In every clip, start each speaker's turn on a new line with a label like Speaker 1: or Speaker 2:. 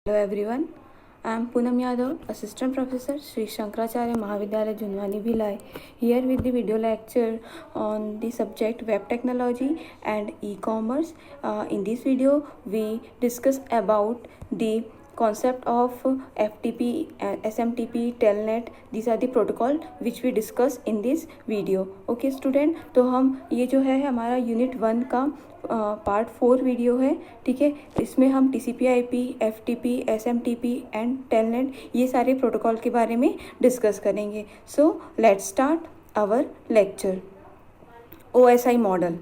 Speaker 1: Hello everyone, I am Poonam Yadav, Assistant Professor, Sri Shankaracharya Mahavidyalaya Junwani Bhilai, here with the video lecture on the subject Web Technology and E-commerce. In this video, we discuss about the concept of FTP, SMTP, Telnet. These are the protocol which we discuss in this video. Okay student, तो हम ये जो है हमारा unit 1 का part 4 video है, ठीक है। इसमें हम TCP/IP, FTP, SMTP and telnet ये सारे प्रोटोकॉल के बारे में डिस्कस करेंगे। So let's start our lecture. OSI model,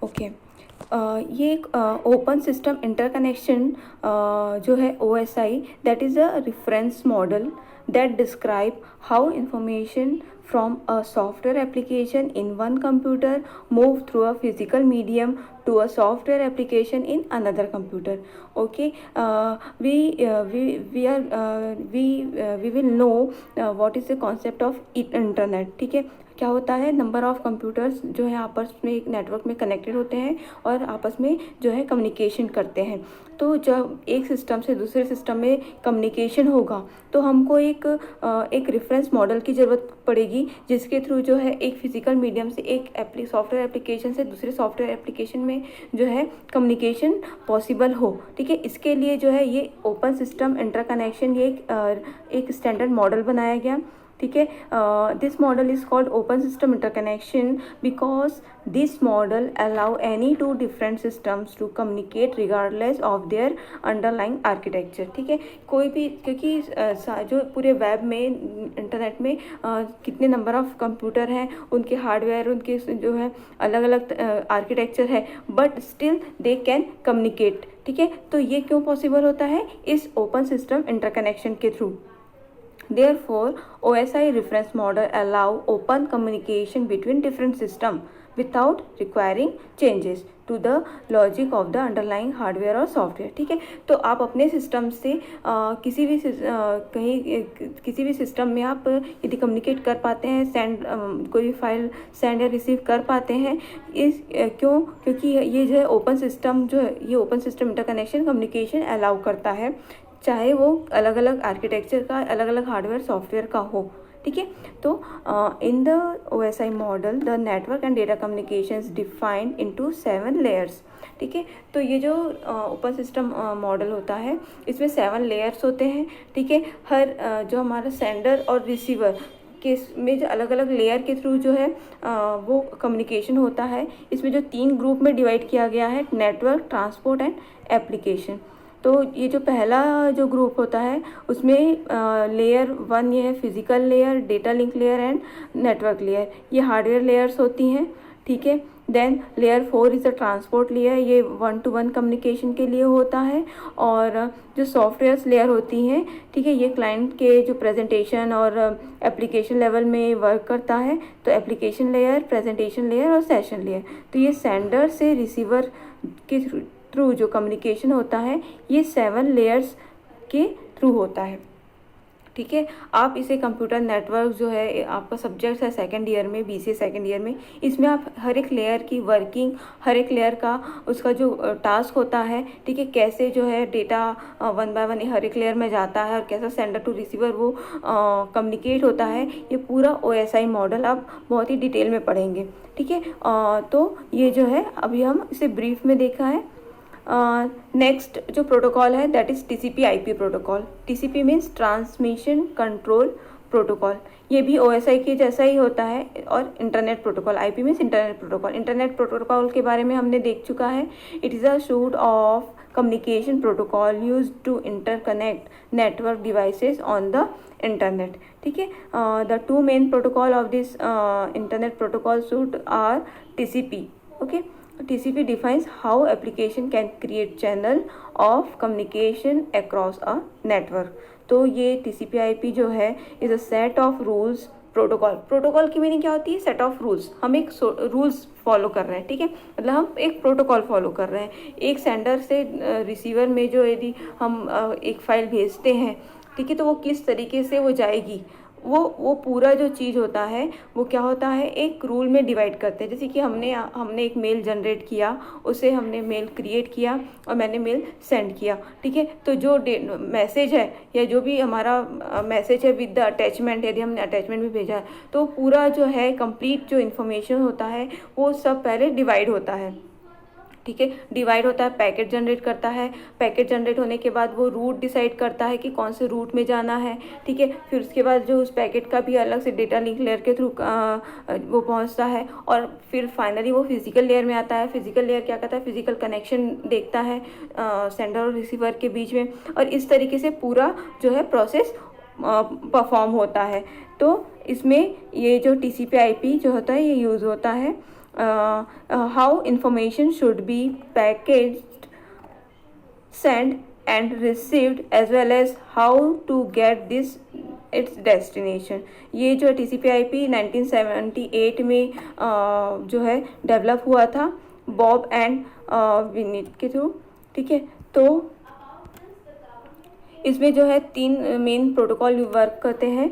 Speaker 1: okay. ये एक ओपन सिस्टम इंटरकनेक्शन जो है OSI, that is a reference model that describe how information from a software application in one computer move through a physical medium to a software application in another computer. Okay, we will know what is the concept of internet, ठीक है। क्या होता है, number of computers जो है आपस में एक नेटवर्क में कनेक्टेड होते हैं और आपस में जो है कम्युनिकेशन करते हैं। तो जब एक सिस्टम से दूसरे सिस्टम में कम्युनिकेशन होगा तो हमको एक रेफरेंस मॉडल की ज़रूरत पड़ेगी, जिसके थ्रू जो है एक फिज़िकल मीडियम से एक सॉफ्टवेयर एप्लीकेशन से दूसरे सॉफ्टवेयर एप्लीकेशन में जो है कम्युनिकेशन पॉसिबल हो, ठीक है। इसके लिए जो है ये ओपन सिस्टम इंटरकनेक्शन ये एक स्टैंडर्ड मॉडल बनाया गया, ठीक है। This model is called open system interconnection because this model allow any two different systems to communicate regardless of their underlying architecture, ठीक है। कोई भी, क्योंकि जो पूरे वेब में इंटरनेट में कितने नंबर ऑफ़ कंप्यूटर हैं, उनके हार्डवेयर, उनके जो है अलग अलग आर्किटेक्चर है, but still they can communicate, ठीक है। तो ये क्यों पॉसिबल होता है, इस ओपन सिस्टम इंटरकनेक्शन के through. Therefore, OSI reference model allow open communication between different systems without requiring changes to the logic of the underlying hardware or software, ठीक है। तो आप अपने सिस्टम से किसी भी सिस्टम में आप यदि कम्युनिकेट कर पाते हैं, कोई फाइल सेंड या रिसीव कर पाते हैं, क्योंकि ये जो है ओपन सिस्टम जो है, ये open system interconnection communication allow करता है, चाहे वो अलग अलग आर्किटेक्चर का, अलग अलग हार्डवेयर सॉफ्टवेयर का हो, ठीक है। तो in the OSI model the network and data communications defined into 7 layers, ठीक है। तो ये जो ओपन सिस्टम मॉडल होता है, इसमें 7 लेयर्स होते हैं, ठीक है। हर जो हमारा सेंडर और रिसीवर के में जो अलग अलग लेयर के थ्रू जो है वो कम्युनिकेशन होता है। इसमें जो 3 ग्रुप में डिवाइड किया गया है, नेटवर्क, ट्रांसपोर्ट एंड एप्लीकेशन। तो ये जो पहला जो ग्रुप होता है उसमें लेयर 1 ये है physical layer, data link layer and network layer, ये हार्डवेयर लेयर्स होती हैं, ठीक है। Then layer 4 is the transport layer, ये 1-to-1 कम्युनिकेशन के लिए होता है। और जो सॉफ्टवेयर लेयर होती हैं, ठीक है, ये क्लाइंट के जो प्रेजेंटेशन और एप्लीकेशन लेवल में वर्क करता है। तो एप्लीकेशन लेयर, प्रेजेंटेशन लेयर और सेशन लेयर, तो ये सेंडर से रिसीवर के थ्रू जो कम्युनिकेशन होता है ये 7 लेयर्स के थ्रू होता है, ठीक है। आप इसे कंप्यूटर नेटवर्क जो है आपका सब्जेक्ट है सेकेंड ईयर में, BCA सेकेंड ईयर में, इसमें आप हर एक लेयर की वर्किंग, हर एक लेयर का उसका जो टास्क होता है, ठीक है, कैसे जो है डेटा 1 बाय 1 हर एक लेयर में जाता है और कैसा सेंडर टू रिसीवर वो कम्युनिकेट होता है, ये पूरा OSI मॉडल आप बहुत ही डिटेल में पढ़ेंगे, ठीक है। तो ये जो है अभी हम इसे ब्रीफ में देखा है। नेक्स्ट जो प्रोटोकॉल है that is TCP/IP protocol. TCP means transmission control protocol, ये भी OSI के जैसा ही होता है। और internet protocol, IP means internet protocol. Internet protocol के बारे में हमने देख चुका है। It is a suite of communication protocol use to interconnect network devices on the internet, ठीक है। The 2 main protocol of this internet protocol suite are TCP, okay. TCP defines how application can create channel of communication across a network. तो ये TCP/IP जो है is a set of rules protocol की meaning क्या होती है, set of rules. हम एक रूल्स फॉलो कर रहे हैं, ठीक है, मतलब हम एक प्रोटोकॉल फॉलो कर रहे हैं। एक सेंडर से रिसीवर में जो यदि हम एक फ़ाइल भेजते हैं, ठीक है, तो वो किस तरीके से वो जाएगी, वो पूरा जो चीज़ होता है वो क्या होता है, एक रूल में डिवाइड करते हैं। जैसे कि हमने एक मेल जनरेट किया, उसे हमने मेल क्रिएट किया और मैंने मेल सेंड किया, ठीक है। तो जो मैसेज है या जो भी हमारा मैसेज है विद द अटैचमेंट, यदि हमने अटैचमेंट भी भेजा है तो पूरा जो है कंप्लीट जो इन्फॉर्मेशन होता है वो सब पहले डिवाइड होता है, ठीक है। डिवाइड होता है, पैकेट जनरेट करता है, पैकेट जनरेट होने के बाद वो रूट डिसाइड करता है कि कौन से रूट में जाना है, ठीक है। फिर उसके बाद जो उस पैकेट का भी अलग से डेटा लिंक लेयर के थ्रू वो पहुंचता है और फिर फाइनली वो फिजिकल लेयर में आता है। फिजिकल लेयर क्या करता है, फिजिकल कनेक्शन देखता है सेंडर और रिसीवर के बीच में, और इस तरीके से पूरा जो है प्रोसेस परफॉर्म होता है। तो इसमें ये जो TCP/IP जो होता है ये यूज़ होता है। How information should be packaged, sent and received, as well as how to get this its destination। ये जो TCP/IP 1978 में जो है डेवलप हुआ था बॉब एंड विनिट के थ्रू, ठीक है। तो इसमें जो है 3 मेन प्रोटोकॉल वर्क करते हैं।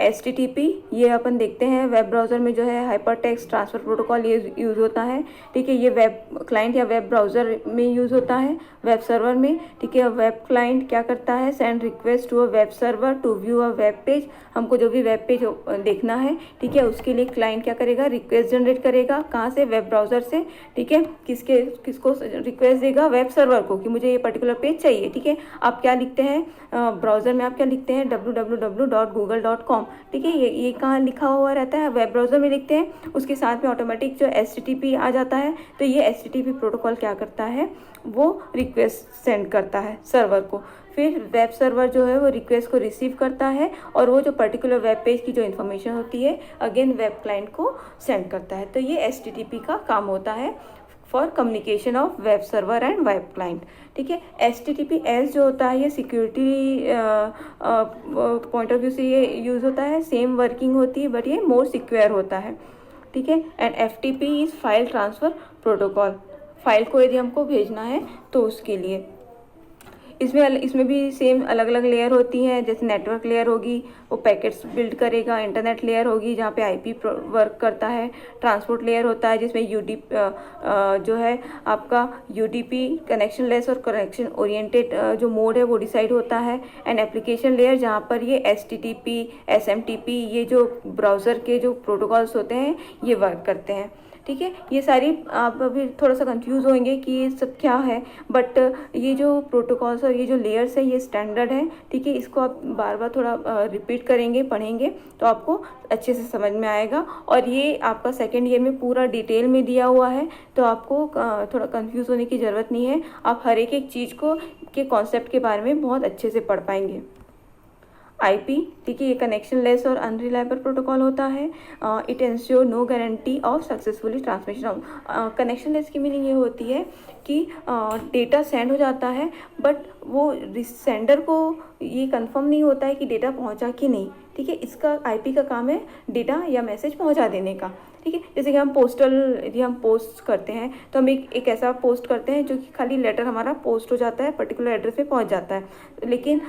Speaker 1: HTTP ये अपन देखते हैं वेब ब्राउज़र में जो है हाइपर टेक्स्ट ट्रांसफ़र प्रोटोकॉल ये यूज़ होता है, ठीक है। ये वेब क्लाइंट या वेब ब्राउज़र में यूज़ होता है, वेब सर्वर में, ठीक है। वेब क्लाइंट क्या करता है, send request to a web server to view a web page. हमको जो भी वेब पेज देखना है, ठीक है, उसके लिए क्लाइंट क्या करेगा, रिक्वेस्ट जनरेट करेगा। कहाँ से, वेब ब्राउज़र से, ठीक है। किसको रिक्वेस्ट देगा, वेब सर्वर को, कि मुझे ये पर्टिकुलर पेज चाहिए, ठीक है। आप क्या लिखते हैं ब्राउज़र में, आप क्या लिखते हैं www.google.com, ठीक है। ये कहाँ लिखा हुआ रहता है, वेब ब्राउज़र में लिखते हैं। उसके साथ में ऑटोमेटिक जो HTTP आ जाता है। तो ये HTTP प्रोटोकॉल क्या करता है, वो रिक्वेस्ट सेंड करता है सर्वर को। फिर वेब सर्वर जो है वो रिक्वेस्ट को रिसीव करता है और वो जो पर्टिकुलर वेब पेज की जो इन्फॉर्मेशन होती है अगेन वेब क्लाइंट को सेंड करता है। तो ये HTTP का काम होता है for communication of web server and web client, ठीक है। HTTPS जो होता है ये सिक्योरिटी पॉइंट ऑफ व्यू से ये यूज़ होता है, सेम वर्किंग होती है बट ये मोर सिक्योर होता है, ठीक है। And FTP is file transfer protocol, file को यदि हमको भेजना है तो उसके लिए। इसमें भी सेम अलग अलग लेयर होती हैं। जैसे नेटवर्क लेयर होगी वो पैकेट्स बिल्ड करेगा, इंटरनेट लेयर होगी जहाँ पे IP वर्क करता है, ट्रांसपोर्ट लेयर होता है जिसमें जो है आपका UDP कनेक्शन लेस और कनेक्शन ओरिएंटेड जो मोड है वो डिसाइड होता है। एंड एप्लीकेशन लेयर जहाँ पर ये HTTP SMTP ये जो ब्राउज़र के जो प्रोटोकॉल्स होते हैं ये वर्क करते हैं, ठीक है। ये सारी आप अभी थोड़ा सा कंफ्यूज होंगे कि ये सब क्या है, बट ये जो प्रोटोकॉल्स और ये जो लेयर्स है ये स्टैंडर्ड है, ठीक है। इसको आप बार बार थोड़ा रिपीट करेंगे, पढ़ेंगे तो आपको अच्छे से समझ में आएगा। और ये आपका सेकेंड ईयर में पूरा डिटेल में दिया हुआ है तो आपको थोड़ा कंफ्यूज होने की ज़रूरत नहीं है। आप हर एक चीज़ के कॉन्सेप्ट के बारे में बहुत अच्छे से पढ़ पाएंगे। IP, ठीक है, ये कनेक्शन लेस और अनरिलायबल प्रोटोकॉल होता है। It ensure no guarantee of successfully transmission of. Connectionless की मीनिंग ये होती है कि डेटा सेंड हो जाता है बट वो सेंडर को ये कंफर्म नहीं होता है कि डेटा पहुंचा कि नहीं, ठीक है। इसका IP का काम है डेटा या मैसेज पहुंचा देने का, ठीक है। जैसे कि यदि हम पोस्ट करते हैं तो हम एक ऐसा पोस्ट करते हैं जो कि खाली लेटर हमारा पोस्ट हो जाता है, पर्टिकुलर एड्रेस पे पहुंच जाता है, लेकिन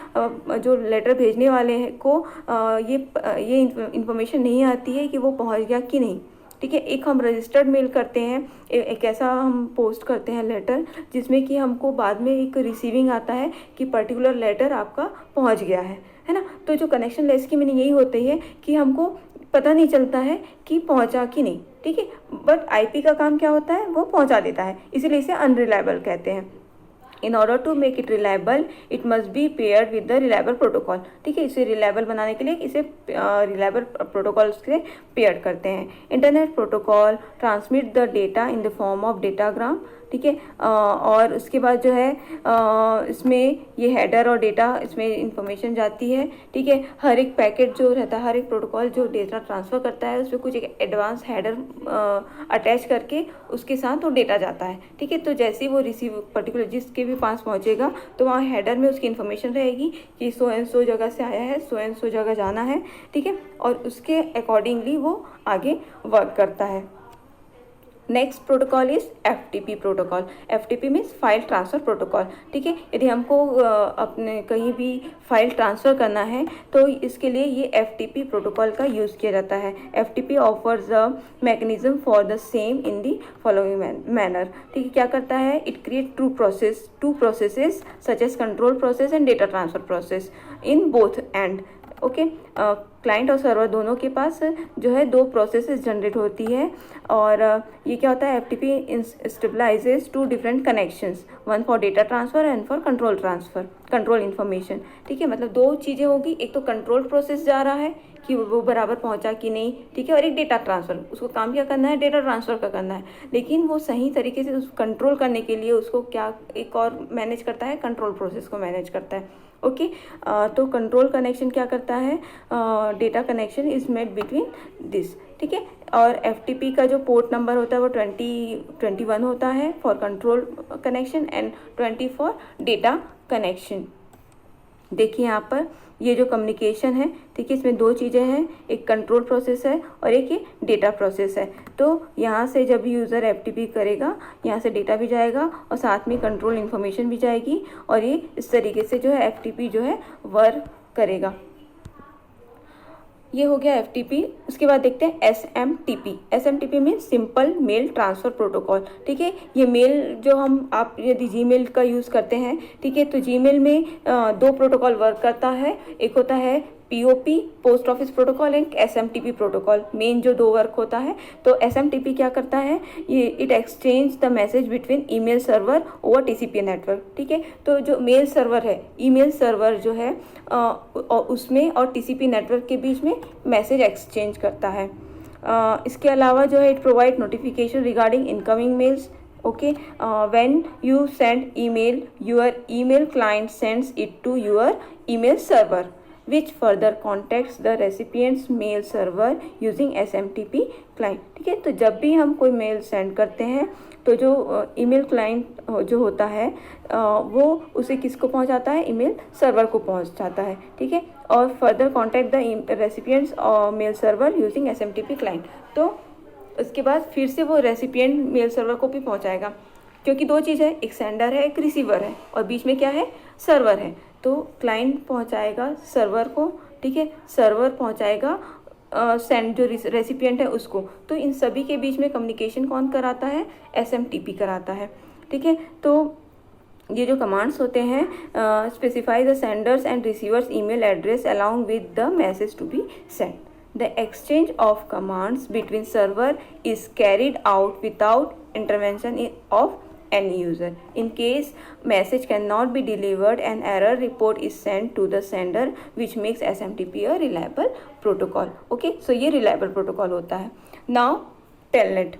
Speaker 1: जो लेटर भेजने वाले को ये इन्फॉर्मेशन नहीं आती है कि वो पहुंच गया कि नहीं, ठीक है। एक हम रजिस्टर्ड मेल करते हैं, एक ऐसा हम पोस्ट करते हैं लेटर जिसमें कि हमको बाद में एक रिसीविंग आता है कि पर्टिकुलर लेटर आपका पहुंच गया है ना। तो जो कनेक्शन लेस की मीनिंग यही होती है कि हमको पता नहीं चलता है कि पहुंचा कि नहीं, ठीक है। बट IP का काम क्या होता है, वो पहुंचा देता है, इसीलिए इसे अनरिलायबल कहते हैं। In order to make it reliable it must be paired with the reliable protocol, ठीक है। इसे रिलायबल बनाने के लिए इसे रिलायबल प्रोटोकॉल से पेयर करते हैं। Internet protocol transmit the data in the form of datagram, ठीक है। और उसके बाद जो है इसमें ये हेडर और डेटा इसमें इंफॉर्मेशन जाती है, ठीक है। हर एक पैकेट जो रहता है, हर एक प्रोटोकॉल जो डेटा ट्रांसफ़र करता है उसमें कुछ एक एडवांस हेडर अटैच करके उसके साथ वो डेटा जाता है, ठीक है। तो जैसे ही वो रिसीव पर्टिकुलर जिसके भी पास पहुंचेगा तो वहाँ हेडर में उसकी इन्फॉर्मेशन रहेगी कि सो एंड सो जगह से आया है, सो एंड सो जगह जाना है, ठीक है। और उसके अकॉर्डिंगली वो आगे वर्क करता है। Next protocol is FTP protocol. FTP means file transfer protocol. ठीक है, यदि हमको अपने कहीं भी फाइल ट्रांसफ़र करना है तो इसके लिए ये FTP प्रोटोकॉल का यूज़ किया जाता है। FTP offers a mechanism for the same in the following manner. ठीक है, क्या करता है, it create two processes such as control process and data transfer process in both end. Okay, client और सर्वर दोनों के पास जो है दो प्रोसेसेस जनरेट होती है, और ये क्या होता है, FTP establishes two different connections, one for data transfer and for control information. ठीक है, मतलब दो चीज़ें होगी, एक तो कंट्रोल प्रोसेस जा रहा है कि वो बराबर पहुंचा कि नहीं, ठीक है, और एक डेटा ट्रांसफ़र, उसको काम क्या करना है, डेटा ट्रांसफ़र का करना है, लेकिन वो सही तरीके से उस कंट्रोल करने के लिए उसको क्या एक और मैनेज करता है, कंट्रोल प्रोसेस को मैनेज करता है। ओके, तो कंट्रोल कनेक्शन क्या करता है, data connection is made between this. ठीक है, और FTP का जो पोर्ट नंबर होता है वो 21 होता है for control connection and 20 for data connection. देखिए यहाँ पर ये जो कम्युनिकेशन है, ठीक है, इसमें दो चीज़ें हैं, एक कंट्रोल प्रोसेस है और एक ये डेटा प्रोसेस है। तो यहाँ से जब यूज़र FTP करेगा, यहाँ से डेटा भी जाएगा और साथ में कंट्रोल इन्फॉर्मेशन भी जाएगी, और ये इस तरीके से जो है FTP जो है वर्क करेगा। ये हो गया FTP। उसके बाद देखते हैं SMTP में सिंपल मेल ट्रांसफ़र प्रोटोकॉल। ठीक है, ये मेल जो आप यदि जीमेल का यूज़ करते हैं, ठीक है, तो जीमेल में दो प्रोटोकॉल वर्क करता है, एक होता है POP पोस्ट ऑफिस प्रोटोकॉल, एक SMTP प्रोटोकॉल, मेन जो दो वर्क होता है। तो SMTP क्या करता है, ये it exchange the message between email server over TCP network. ठीक है, तो जो मेल सर्वर है, ईमेल सर्वर जो है उसमें और TCP नेटवर्क के बीच में मैसेज एक्सचेंज करता है। इसके अलावा जो है it provide notification regarding incoming mails. Okay, when you send email, your email client sends it to your email server, which further contacts the recipient's mail server using SMTP client। ठीक है, तो जब भी हम कोई मेल सेंड करते हैं तो जो ईमेल क्लाइंट जो होता है वो उसे किसको पहुंचाता है, ईमेल सर्वर को पहुंचाता है। ठीक है, और further contact the recipients mail server using SMTP client. तो उसके बाद फिर से वो रेसिपिएंट मेल सर्वर को भी पहुंचाएगा, क्योंकि दो चीज़ है, एक सेंडर है, एक रिसीवर है, और बीच में क्या है, सर्वर है। तो क्लाइंट पहुंचाएगा सर्वर को, ठीक है, सर्वर पहुंचाएगा सेंड जो रेसिपिएंट है उसको। तो इन सभी के बीच में कम्युनिकेशन कौन कराता है, SMTP कराता है। ठीक है, तो ये जो कमांड्स होते हैं, specify the sender's and receiver's email address along with the message to be send. The exchange of commands between server is carried out without intervention of any user. In case message cannot be delivered, an error report is sent to the sender, which makes SMTP a reliable protocol. Okay, so ये reliable protocol होता है। Now Telnet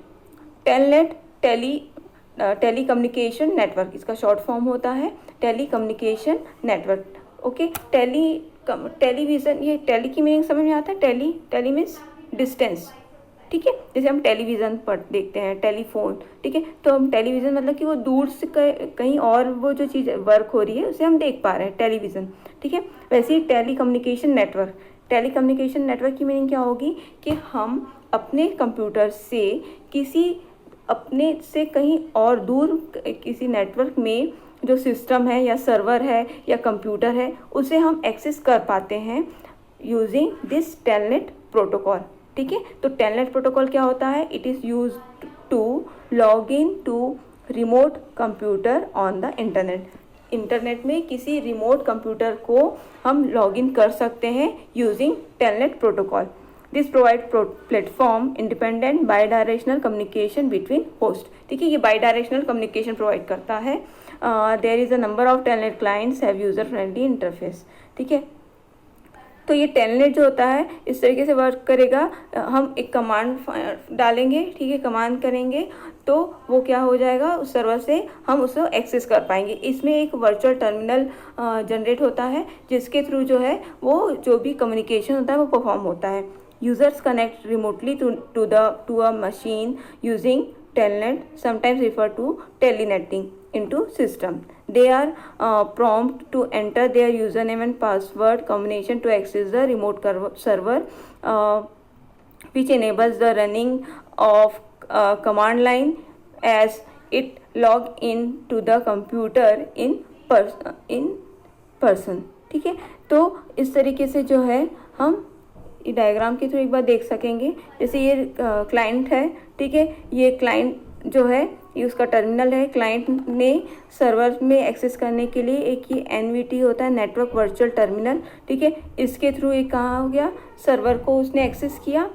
Speaker 1: telecommunication network, इसका short form होता है telecommunication network. Okay, television, ये tele की meaning समझ में आता है, टेली मीन्स डिस्टेंस। ठीक है, जैसे हम टेलीविज़न पर देखते हैं, टेलीफोन, ठीक है, तो हम टेलीविज़न मतलब कि वो दूर से कहीं और वो जो चीज़ वर्क हो रही है उसे हम देख पा रहे हैं, टेलीविज़न। ठीक है, वैसे ही टेलीकम्युनिकेशन नेटवर्क की मीनिंग क्या होगी कि हम अपने कंप्यूटर से अपने से कहीं और दूर किसी नेटवर्क में जो सिस्टम है या सर्वर है या कंप्यूटर है उसे हम एक्सेस कर पाते हैं यूजिंग दिस टेलनेट प्रोटोकॉल। ठीक है, तो टेलनेट प्रोटोकॉल क्या होता है, it is use to log in to remote computer on the internet में किसी रिमोट कंप्यूटर को हम लॉग इन कर सकते हैं using telnet protocol. This provide platform independent bidirectional communication between host. ठीक है, ये बाई डायरेक्शनल कम्युनिकेशन प्रोवाइड करता है। There is a number of telnet clients have user friendly interface. ठीक है, तो ये टेलनेट जो होता है इस तरीके से वर्क करेगा, हम एक कमांड डालेंगे, ठीक है, कमांड करेंगे तो वो क्या हो जाएगा, उस सर्वर से हम उसे एक्सेस कर पाएंगे। इसमें एक वर्चुअल टर्मिनल जनरेट होता है जिसके थ्रू जो है वो जो भी कम्युनिकेशन होता है वो परफॉर्म होता है। Users connect remotely to a machine using telnet, sometimes referred to telenetting, into system. They are prompt to enter their username and password combination to access the remote server, which enables the running of command line as it log in to the computer in person। ठीक है, तो इस तरीके से जो है हम diagram के थ्रू एक बार देख सकेंगे। जैसे ये क्लाइंट है, ठीक है, ये क्लाइंट जो है ये उसका टर्मिनल है। क्लाइंट ने सर्वर में एक्सेस करने के लिए एक ये NVT होता है, नेटवर्क वर्चुअल टर्मिनल, ठीक है, इसके थ्रू एक कहाँ हो गया, सर्वर को उसने एक्सेस किया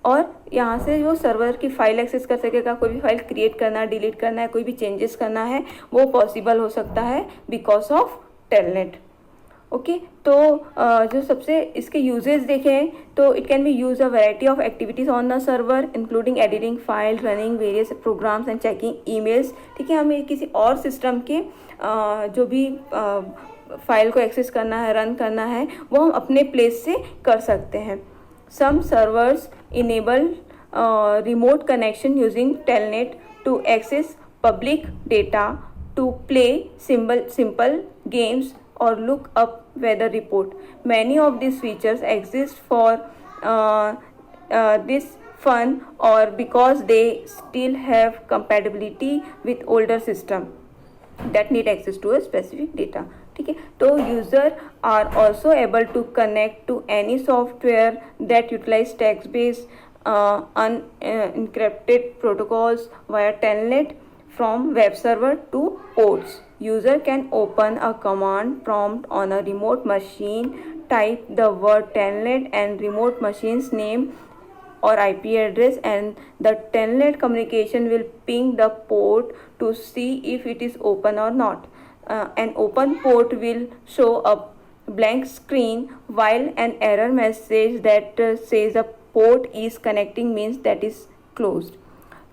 Speaker 1: और यहाँ से वो सर्वर की फाइल एक्सेस कर सकेगा। कोई भी फाइल क्रिएट करना है, डिलीट करना है, कोई भी चेंजेस करना है, वो पॉसिबल हो सकता है बिकॉज ऑफ टेलनेट। ओके, तो जो सबसे इसके यूजेस देखें तो it can be use a variety of activities on the server including editing file, running various programs and checking emails. ठीक है, हमें किसी और सिस्टम के जो भी फाइल को एक्सेस करना है, रन करना है, वो हम अपने प्लेस से कर सकते हैं। Some servers enable remote connection using telnet to access public data, to play simple games or look up weather report. Many of these features exist for this fun or because they still have compatibility with older system that need access to a specific data। ठीक है, तो user are also able to connect to any software that utilize text based unencrypted protocols via telnet from web server to ports. User can open a command prompt on a remote machine, type the word telnet and remote machine's name or IP address, and the telnet communication will ping the port to see if it is open or not. An open port will show a blank screen while an error message that says a port is connecting means that is closed।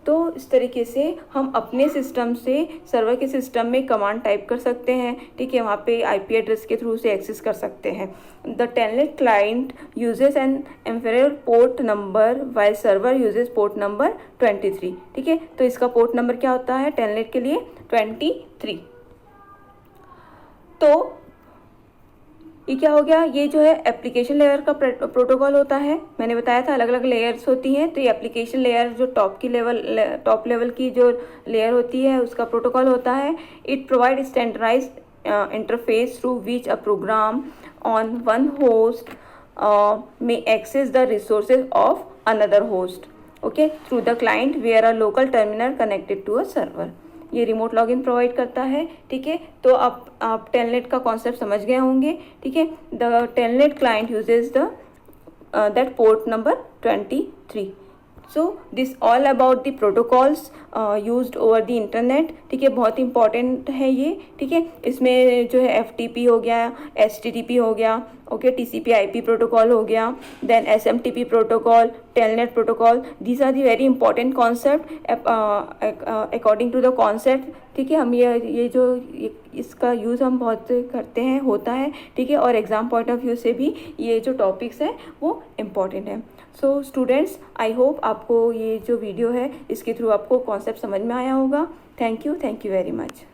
Speaker 1: तो इस तरीके से हम अपने system से server के system में command type कर सकते हैं। ठीक है, वहाँ पे IP एड्रेस के थ्रू से एक्सेस कर सकते हैं। The telnet client uses N inferior port number while server uses port number 23। ठीक है, तो इसका पोर्ट नंबर क्या होता है टेलनेट के लिए 23। तो ये क्या हो गया, ये जो है एप्लीकेशन लेयर का प्रोटोकॉल होता है। मैंने बताया था अलग अलग लेयर्स होती हैं, तो ये एप्लीकेशन लेयर जो टॉप लेवल की जो लेयर होती है उसका प्रोटोकॉल होता है। It provide standardized interface through which a program on one host may access the resources of another host, okay, through the client where a local terminal connected to a server। ये remote login provide करता है। ठीक है, तो आप telnet का concept समझ गए होंगे। ठीक है, the telnet client uses the that port number 23। So this all about the protocols used over the internet. ठीक है, बहुत इंपॉर्टेंट है ये। ठीक है, इसमें जो है FTP हो गया, HTTP हो गया, ओके, TCP/IP प्रोटोकॉल हो गया, then SMTP protocol, telnet protocol. These are the very important concept according to the concept. ठीक है, हम ये जो इसका यूज़ हम बहुत करते हैं, होता है। ठीक है, और एग्ज़ाम पॉइंट ऑफ व्यू से भी ये जो टॉपिक्स हैं वो इम्पॉर्टेंट हैं। सो स्टूडेंट्स, आई होप आपको ये जो वीडियो है इसके थ्रू आपको कॉन्सेप्ट समझ में आया होगा। Thank you very much.